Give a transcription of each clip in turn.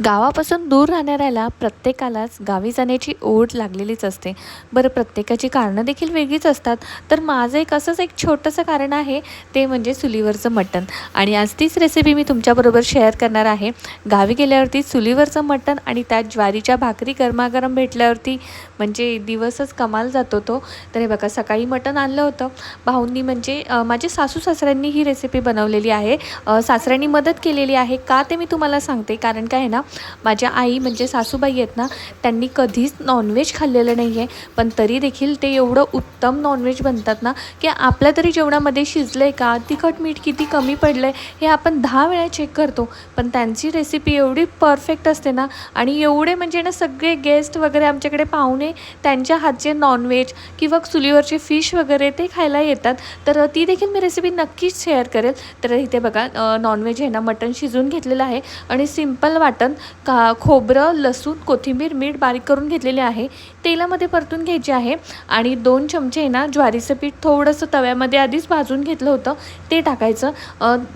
गावापासून दूर राहणाऱ्याला प्रत्येकालाच गावी जाण्याची ओढ लागलेलीच असते. बरं, प्रत्येकाची कारणं देखील वेगळीच असतात. तर माझं असंच एक छोटंसं कारण आहे, ते म्हणजे चुलीवरचं मटण. आणि आज तीच रेसिपी मी तुमच्याबरोबर शेअर करणार आहे. गावी गेल्यावरती चुलीवरचं मटण आणि त्यात ज्वारीच्या भाकरी गरमागरम भेटल्यावरती म्हणजे दिवसच कमाल जातो तो. तर हे बघा, सकाळी मटण आणलं होतं भाऊंनी, म्हणजे माझे सासू सासऱ्यांनी ही रेसिपी बनवलेली आहे. सासऱ्यांनी मदत केलेली आहे. का ते मी तुम्हाला सांगते, कारण काय आहे ना, माझ्या आई म्हणजे सासूबाई आहेत ना, त्यांनी कधीच नॉनव्हेज खाल्लेलं नाही आहे. पण तरी देखील ते एवढं उत्तम नॉनव्हेज बनतात ना, की आपल्या तरी जेवणामध्ये शिजलं आहे का, तिखट मीठ किती कमी पडलं आहे, हे आपण 10 वेळा चेक करतो. पण त्यांची रेसिपी एवढी परफेक्ट असते ना, आणि एवढे म्हणजे ना सगळे गेस्ट वगैरे आमच्याकडे पाहुणे त्यांच्या हातचे नॉनव्हेज किंवा चुलीवरचे फिश वगैरे ते खायला येतात. तर ती देखील मी रेसिपी नक्कीच शेअर करेल. तर इथे बघा, नॉनव्हेज आहे ना, मटण शिजवून घेतलेलं आहे आणि सिंपल वाटण खोबरं, लसूण, कोथिंबीर, मीठ बारीक करून घेतलेले आहे. तेलामध्ये परतून घ्यायचे आहे आणि 2 चमचे ना ज्वारीचं पीठ थोडंसं तव्यामध्ये आधीच भाजून घेतलं होतं, ते टाकायचं.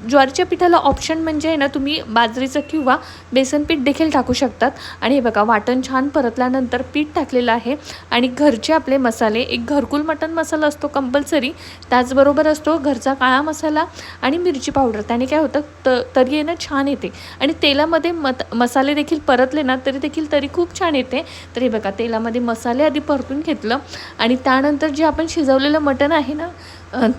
ज्वारीच्या पिठाला ऑप्शन म्हणजे ना, तुम्ही बाजरीचं किंवा बेसन पीठ देखील टाकू शकतात. आणि हे बघा, वाटण छान परतल्यानंतर पीठ टाकलेलं आहे आणि घरचे आपले मसाले, एक घरकुल मटण मसाला असतो कंपल्सरी, त्याचबरोबर असतो घरचा काळा मसाला आणि मिरची पावडर. त्याने काय होतं, तरी ना छान येते. आणि तेलामध्ये मसाले देखील परतले ना तरी खूप छान येते. तर हे बघा, तेलामध्ये मसाले आधी परतून घेतलं आणि त्यानंतर जे आपण शिजवलेलं मटण आहे ना,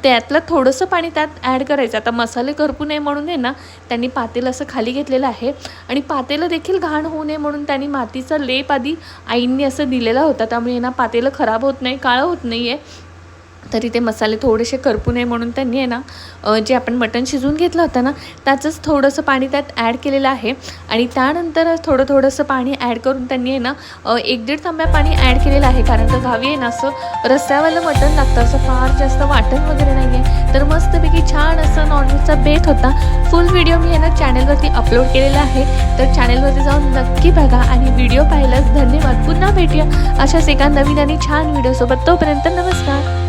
त्यातलं थोडंसं पाणी त्यात ॲड करायचं. आता मसाले करपू नये म्हणून आहे ना, त्यांनी पातेलं असं खाली घेतलेलं आहे आणि पातेलं देखील घाण होऊ नये म्हणून त्यांनी मातीचा लेप आधी आईंनी असं दिलेला होता. त्यामुळे ना पातेलं खराब होत नाही, काळं होत नाही आहे. तरी ते मसाले थोडेसे करपू नये म्हणून त्यांनी आहे ना, जे आपण मटण शिजवून घेतलं होतं ना, त्याचंच थोडंसं पाणी त्यात ॲड केलेलं आहे. आणि त्यानंतर थोडंसं पाणी ॲड करून त्यांनी आहे ना, 1-1.5 तांब्या पाणी ॲड केलेलं आहे. कारण का गावी आहे ना, असं रस्स्यावालं मटण लागतं, असं फार जास्त वाटण वगैरे नाही आहे. तर मस्तपैकी छान असं नॉनव्हेजचा बेत होता. फुल व्हिडिओ मी आहे ना चॅनलवरती अपलोड केलेला आहे. तर चॅनलवरती जाऊन नक्की बघा आणि व्हिडिओ पाहिल्यास धन्यवाद. पुन्हा भेटूया अशाच एका नवीन आणि छान व्हिडिओसोबत. तोपर्यंत नमस्कार.